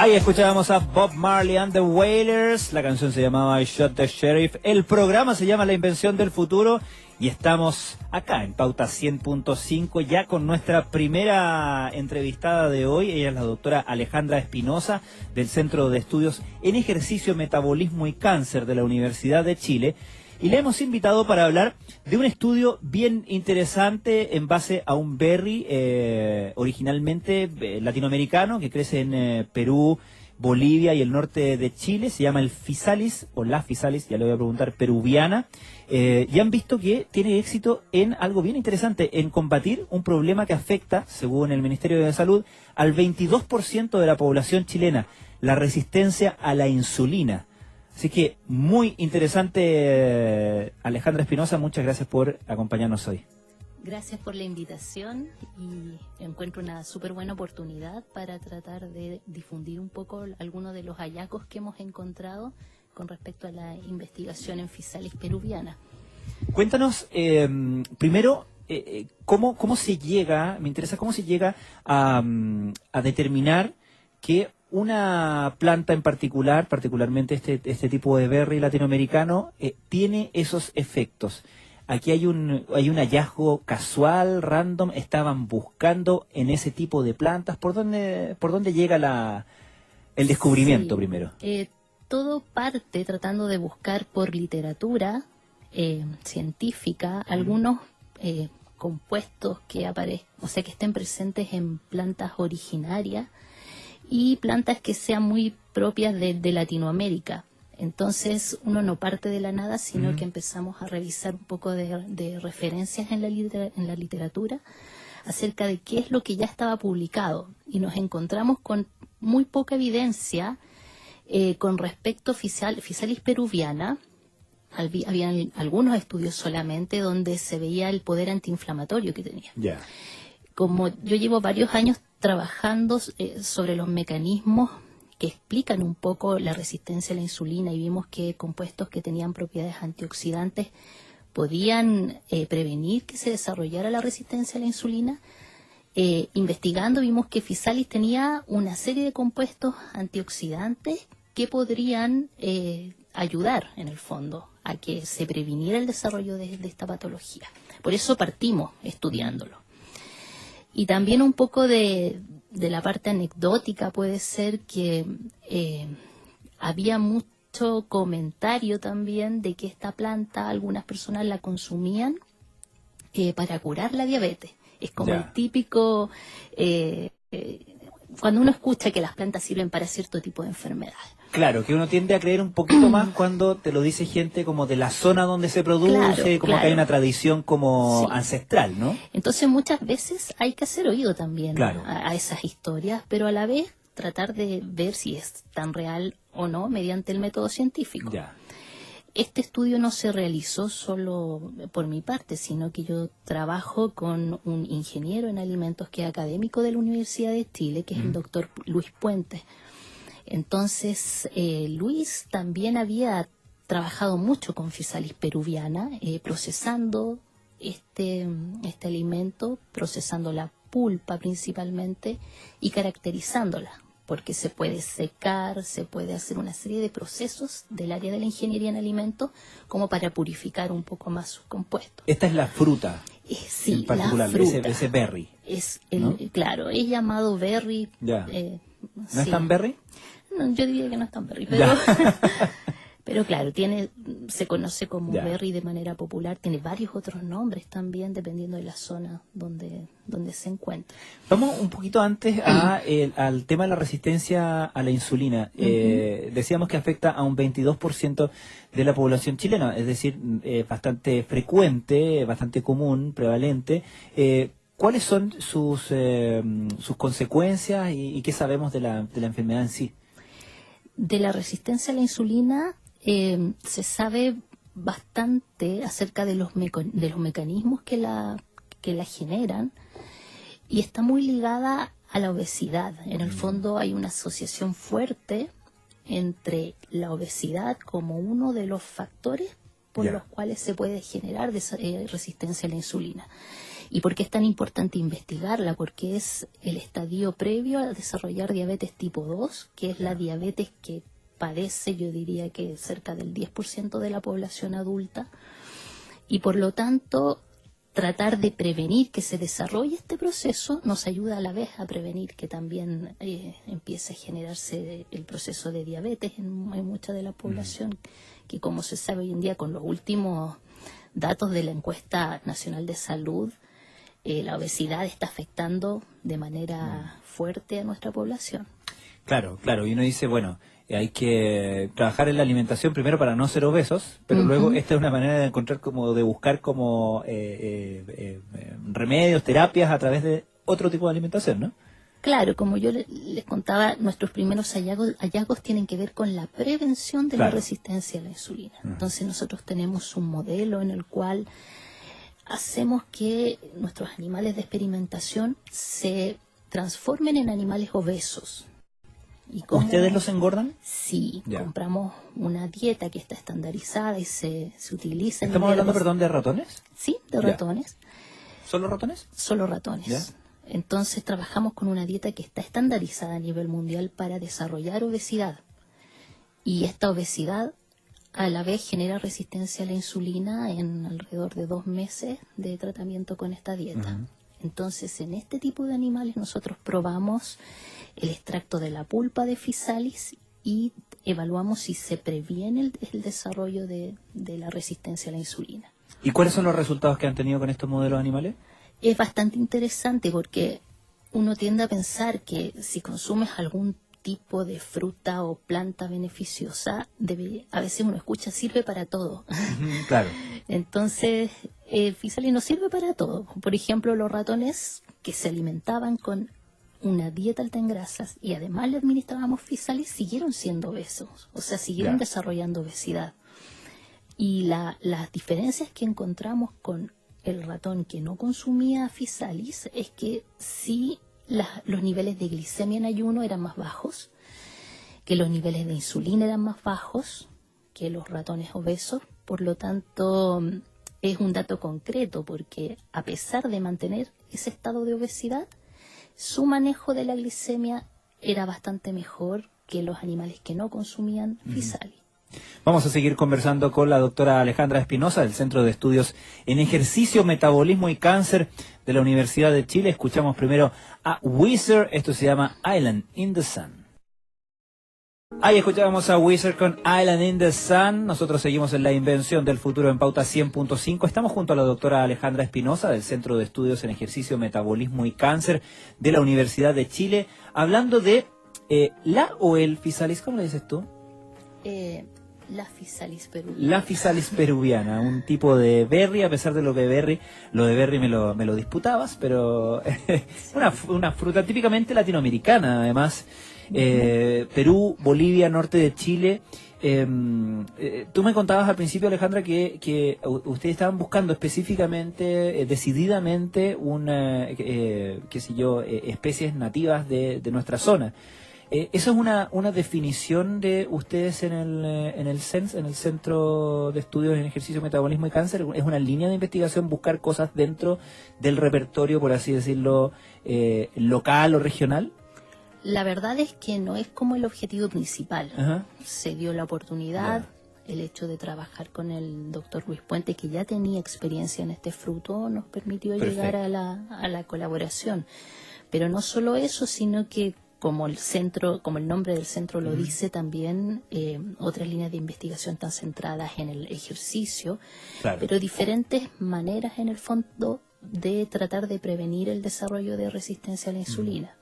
Ahí escuchábamos a Bob Marley and the Wailers, la canción se llamaba I Shot the Sheriff, el programa se llama La Invención del Futuro y estamos acá en Pauta 100.5 ya con nuestra primera entrevistada de hoy. Ella es la doctora Alejandra Espinosa del Centro de Estudios en Ejercicio, Metabolismo y Cáncer de la Universidad de Chile. Y le hemos invitado para hablar de un estudio bien interesante en base a un berry originalmente latinoamericano que crece en Perú, Bolivia y el norte de Chile. Se llama el Physalis, o la Physalis, ya le voy a preguntar, peruviana. Y han visto que tiene éxito en algo bien interesante, en combatir un problema que afecta, según el Ministerio de Salud, al 22% de la población chilena, la resistencia a la insulina. Así que muy interesante, Alejandra Espinosa, muchas gracias por acompañarnos hoy. Gracias por la invitación y encuentro una súper buena oportunidad para tratar de difundir un poco algunos de los hallazgos que hemos encontrado con respecto a la investigación en Physalis peruviana. Cuéntanos, primero, ¿cómo se llega, me interesa cómo se llega a determinar que una planta en particular, particularmente este tipo de berry latinoamericano, tiene esos efectos? Aquí hay un hallazgo casual, random. ¿Estaban buscando en ese tipo de plantas? ¿Por dónde llega el descubrimiento primero? Todo parte tratando de buscar por literatura científica algunos compuestos que que estén presentes en plantas originarias y plantas que sean muy propias de Latinoamérica. Entonces uno no parte de la nada, sino que empezamos a revisar un poco de referencias en la literatura acerca de qué es lo que ya estaba publicado. Y nos encontramos con muy poca evidencia con respecto a Physalis peruviana. Habían algunos estudios solamente donde se veía el poder antiinflamatorio que tenía. Yeah. Como yo llevo varios años trabajando sobre los mecanismos que explican un poco la resistencia a la insulina y vimos que compuestos que tenían propiedades antioxidantes podían prevenir que se desarrollara la resistencia a la insulina. Investigando vimos que Physalis tenía una serie de compuestos antioxidantes que podrían ayudar en el fondo a que se previniera el desarrollo de esta patología. Por eso partimos estudiándolo. Y también un poco de la parte anecdótica puede ser que había mucho comentario también de que esta planta algunas personas la consumían para curar la diabetes. Es como el típico, cuando uno escucha que las plantas sirven para cierto tipo de enfermedades. Claro, que uno tiende a creer un poquito más cuando te lo dice gente como de la zona donde se produce, que hay una tradición como ancestral, ¿no? Entonces muchas veces hay que hacer oído también a esas historias, pero a la vez tratar de ver si es tan real o no mediante el método científico. Ya. Este estudio no se realizó solo por mi parte, sino que yo trabajo con un ingeniero en alimentos que es académico de la Universidad de Chile, que es el doctor Luis Puentes. Entonces, Luis también había trabajado mucho con Physalis peruviana, procesando este alimento, procesando la pulpa principalmente y caracterizándola, porque se puede secar, se puede hacer una serie de procesos del área de la ingeniería en alimentos como para purificar un poco más sus compuestos. Esta es la fruta, sí, en particular, la fruta. ese berry. ¿No? Claro, es llamado berry. Ya. ¿No es tan berry? No, yo diría que no es tan berry, pero claro, se conoce como berry de manera popular, tiene varios otros nombres también dependiendo de la zona donde se encuentra. Vamos un poquito antes al tema de la resistencia a la insulina. Decíamos que afecta a un 22% de la población chilena, es decir, bastante frecuente, bastante común, prevalente. ¿Cuáles son sus consecuencias y qué sabemos de la enfermedad en sí? De la resistencia a la insulina se sabe bastante acerca de los mecanismos que la generan y está muy ligada a la obesidad. En el fondo hay una asociación fuerte entre la obesidad como uno de los factores por los cuales se puede generar resistencia a la insulina. ¿Y por qué es tan importante investigarla? Porque es el estadio previo a desarrollar diabetes tipo 2, que es la diabetes que padece, yo diría que cerca del 10% de la población adulta, y por lo tanto tratar de prevenir que se desarrolle este proceso nos ayuda a la vez a prevenir que también empiece a generarse el proceso de diabetes en mucha de la población, que como se sabe hoy en día con los últimos datos de la encuesta nacional de salud, la obesidad está afectando de manera fuerte a nuestra población. Claro, claro, y uno dice, bueno, hay que trabajar en la alimentación primero para no ser obesos, pero luego esta es una manera de encontrar como, de buscar como remedios, terapias a través de otro tipo de alimentación, ¿no? Claro, como yo les contaba, nuestros primeros hallazgos tienen que ver con la prevención de la resistencia a la insulina. Entonces nosotros tenemos un modelo en el cual hacemos que nuestros animales de experimentación se transformen en animales obesos. ¿Ustedes los engordan? Sí, compramos una dieta que está estandarizada y se utiliza. ¿Estamos hablando, perdón, de ratones? Sí, de ratones. ¿Solo ratones? Solo ratones. ¿Ya? Entonces trabajamos con una dieta que está estandarizada a nivel mundial para desarrollar obesidad. Y esta obesidad a la vez genera resistencia a la insulina en alrededor de 2 meses de tratamiento con esta dieta. Entonces, en este tipo de animales nosotros probamos el extracto de la pulpa de Physalis y evaluamos si se previene el desarrollo de la resistencia a la insulina. ¿Y cuáles son los resultados que han tenido con estos modelos animales? Es bastante interesante porque uno tiende a pensar que si consumes algún tipo de fruta o planta beneficiosa, a veces uno escucha sirve para todo. Claro. Entonces, Physalis no sirve para todo. Por ejemplo, los ratones que se alimentaban con una dieta alta en grasas y además le administrábamos Physalis siguieron siendo obesos, o sea, siguieron desarrollando obesidad. Y las diferencias que encontramos con el ratón que no consumía Physalis es que sí los niveles de glicemia en ayuno eran más bajos, que los niveles de insulina eran más bajos que los ratones obesos. Por lo tanto, es un dato concreto porque a pesar de mantener ese estado de obesidad, su manejo de la glicemia era bastante mejor que los animales que no consumían Physalis. Vamos a seguir conversando con la doctora Alejandra Espinosa del Centro de Estudios en Ejercicio, Metabolismo y Cáncer de la Universidad de Chile. Escuchamos primero a Weezer, esto se llama Island in the Sun. Ahí escuchábamos a Weezer con Island in the Sun. Nosotros seguimos en la invención del futuro en Pauta 100.5. Estamos junto a la doctora Alejandra Espinosa del Centro de Estudios en Ejercicio, Metabolismo y Cáncer de la Universidad de Chile, hablando de la o el Physalis, ¿cómo le dices tú? La Physalis peruviana. La Physalis peruviana, un tipo de berry, a pesar de lo de berry me lo disputabas, pero una fruta típicamente latinoamericana, además. Perú, Bolivia, norte de Chile. Tú me contabas al principio, Alejandra, que ustedes estaban buscando específicamente, decididamente, especies nativas de nuestra zona. ¿Eso es una definición de ustedes en el Centro de Estudios en Ejercicio, Metabolismo y Cáncer? ¿Es una línea de investigación buscar cosas dentro del repertorio, por así decirlo, local o regional? La verdad es que no es como el objetivo principal. Se dio la oportunidad, el hecho de trabajar con el doctor Luis Puente, que ya tenía experiencia en este fruto, nos permitió llegar a la colaboración. Pero no solo eso, sino que como el nombre del centro lo dice, también otras líneas de investigación están centradas en el ejercicio, pero diferentes maneras en el fondo de tratar de prevenir el desarrollo de resistencia a la insulina.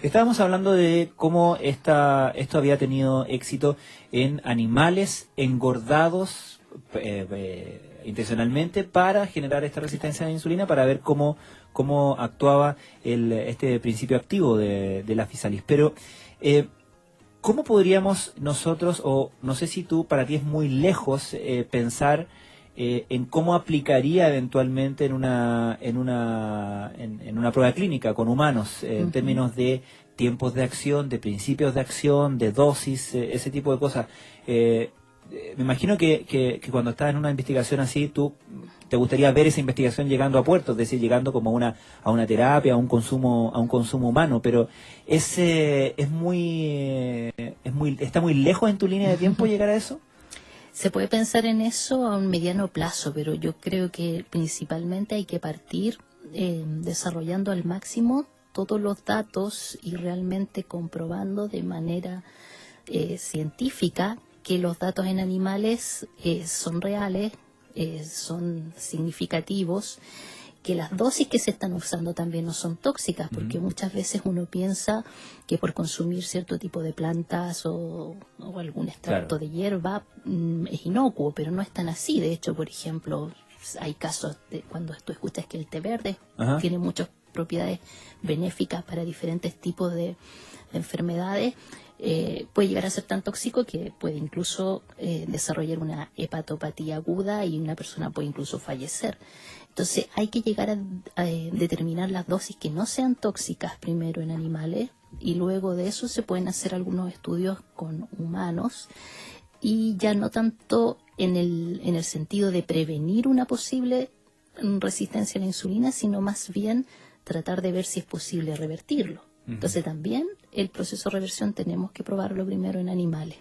Estábamos hablando de cómo esto había tenido éxito en animales engordados intencionalmente para generar esta resistencia a la insulina, para ver cómo actuaba este principio activo de la Physalis. Pero, ¿cómo podríamos nosotros, o no sé si para ti es muy lejos pensar en cómo aplicaría eventualmente en una prueba clínica con humanos, en términos de tiempos de acción, de principios de acción, de dosis, ese tipo de cosas? me imagino que cuando estás en una investigación así, tú te gustaría ver esa investigación llegando a puerto, es decir, llegando como a una terapia, a un consumo humano, pero está muy lejos en tu línea de tiempo llegar a eso. Se puede pensar en eso a un mediano plazo, pero yo creo que principalmente hay que partir desarrollando al máximo todos los datos y realmente comprobando de manera científica que los datos en animales son reales, son significativos, que las dosis que se están usando también no son tóxicas, porque muchas veces uno piensa que por consumir cierto tipo de plantas o algún extracto de hierba es inocuo, pero no es tan así. De hecho, por ejemplo, hay casos de cuando tú escuchas que el té verde tiene muchas propiedades benéficas para diferentes tipos de enfermedades, puede llegar a ser tan tóxico que puede incluso desarrollar una hepatopatía aguda y una persona puede incluso fallecer. Entonces hay que llegar a determinar las dosis que no sean tóxicas primero en animales y luego de eso se pueden hacer algunos estudios con humanos y ya no tanto en el sentido de prevenir una posible resistencia a la insulina, sino más bien tratar de ver si es posible revertirlo. Entonces también el proceso de reversión tenemos que probarlo primero en animales.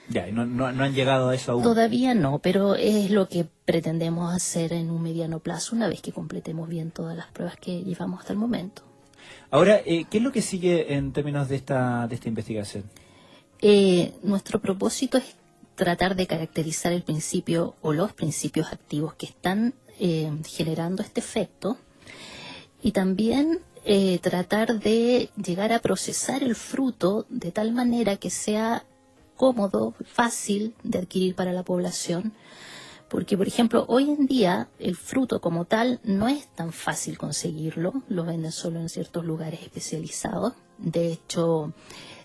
Ya, no han llegado a eso aún. Todavía no, pero es lo que pretendemos hacer en un mediano plazo una vez que completemos bien todas las pruebas que llevamos hasta el momento. Ahora, ¿qué es lo que sigue en términos de esta investigación? Nuestro propósito es tratar de caracterizar el principio o los principios activos que están generando este efecto y también tratar de llegar a procesar el fruto de tal manera que sea cómodo, fácil de adquirir para la población, porque por ejemplo hoy en día el fruto como tal no es tan fácil conseguirlo, lo venden solo en ciertos lugares especializados. De hecho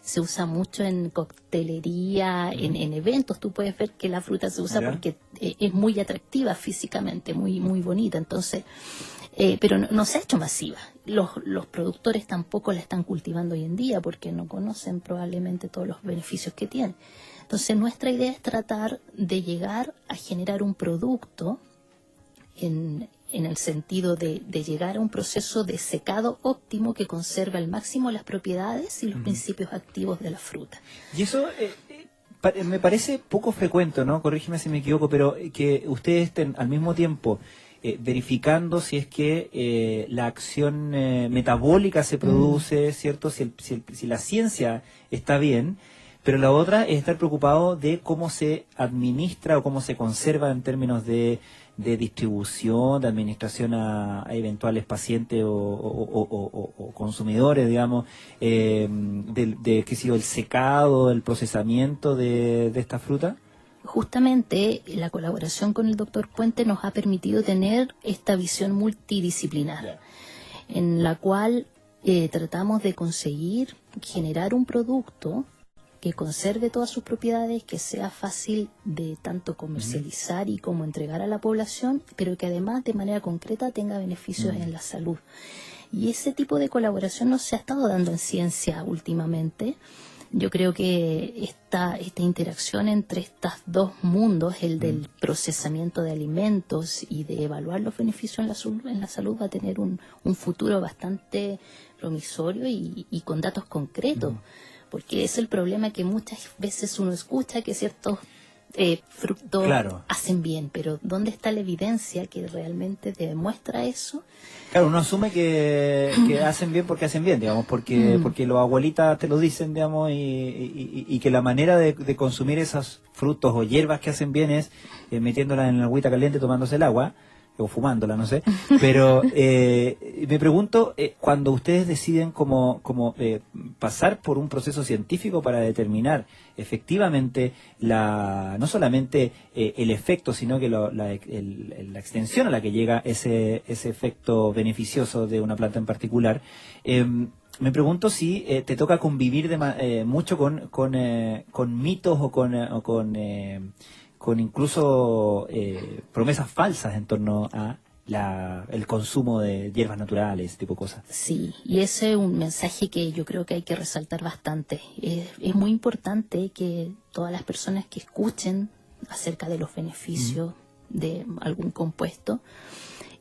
se usa mucho en coctelería, en eventos. Tú puedes ver que la fruta se usa porque es muy atractiva físicamente, muy bonita. Entonces, pero no se ha hecho masiva. Los productores tampoco la están cultivando hoy en día porque no conocen probablemente todos los beneficios que tiene. Entonces, nuestra idea es tratar de llegar a generar un producto en el sentido de llegar a un proceso de secado óptimo que conserva al máximo las propiedades y los principios activos de la fruta. Y eso me parece poco frecuente, ¿no? Corrígeme si me equivoco, pero que ustedes estén al mismo tiempo verificando si es que la acción metabólica se produce, ¿cierto? Si la ciencia está bien, pero la otra es estar preocupado de cómo se administra o cómo se conserva en términos de distribución, de administración a eventuales pacientes o consumidores, digamos, qué sé yo, el secado, el procesamiento de esta fruta. Justamente la colaboración con el doctor Puente nos ha permitido tener esta visión multidisciplinar, en la cual tratamos de conseguir generar un producto que conserve todas sus propiedades, que sea fácil de tanto comercializar y como entregar a la población, pero que además de manera concreta tenga beneficios en la salud. Y ese tipo de colaboración no se ha estado dando en ciencia últimamente. Yo creo que esta interacción entre estos dos mundos, el del procesamiento de alimentos y de evaluar los beneficios en la salud, va a tener un futuro bastante promisorio y con datos concretos. Porque es el problema que muchas veces uno escucha que ciertos frutos hacen bien, pero ¿dónde está la evidencia que realmente demuestra eso? Claro, uno asume que hacen bien porque hacen bien, digamos, porque los abuelitas te lo dicen, digamos, y que la manera de consumir esos frutos o hierbas que hacen bien es metiéndolas en la agüita caliente, tomándose el agua, o fumándola, no sé, pero me pregunto, cuando ustedes deciden pasar por un proceso científico para determinar efectivamente no solamente el efecto, sino que la extensión a la que llega ese efecto beneficioso de una planta en particular, me pregunto si te toca convivir mucho con mitos o con incluso promesas falsas en torno a el consumo de hierbas naturales, ese tipo de cosas. Sí, y ese es un mensaje que yo creo que hay que resaltar bastante. Es muy importante que todas las personas que escuchen acerca de los beneficios de algún compuesto,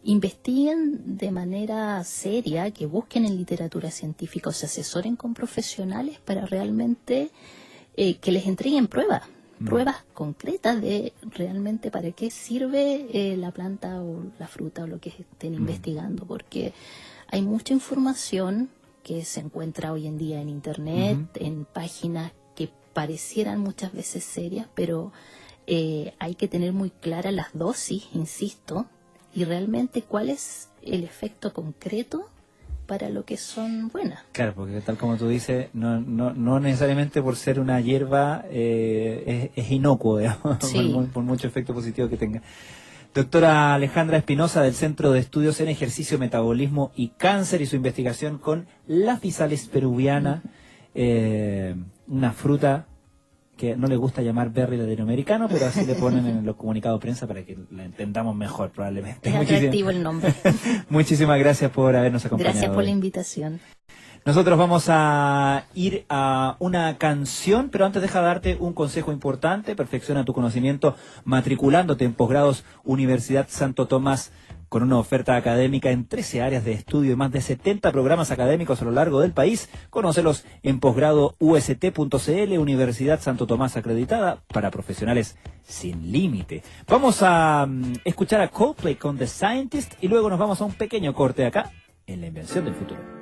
investiguen de manera seria, que busquen en literatura científica o se asesoren con profesionales para realmente que les entreguen pruebas concretas de realmente para qué sirve la planta o la fruta o lo que estén investigando, porque hay mucha información que se encuentra hoy en día en internet, en páginas que parecieran muchas veces serias, pero hay que tener muy claras las dosis, insisto, y realmente cuál es el efecto concreto para lo que son buenas. Claro, porque tal como tú dices, no necesariamente por ser una hierba es inocuo, digamos, Sí. por mucho efecto positivo que tenga. Doctora Alejandra Espinosa, del Centro de Estudios en Ejercicio, Metabolismo y Cáncer, y su investigación con la Physalis peruviana, una fruta que no le gusta llamar berry latinoamericano, pero así le ponen en los comunicados de prensa para que la entendamos mejor, probablemente. Es atractivo el nombre. Muchísimas gracias por habernos acompañado. Gracias por hoy. la invitación. Nosotros vamos a ir a una canción, pero antes deja darte un consejo importante. Perfecciona tu conocimiento matriculándote en posgrados Universidad Santo Tomás, con una oferta académica en 13 áreas de estudio y más de 70 programas académicos a lo largo del país. Conócelos en posgradoust.cl, Universidad Santo Tomás, acreditada para profesionales sin límite. Vamos a escuchar a Coldplay con The Scientist y luego nos vamos a un pequeño corte acá en La Invención del Futuro.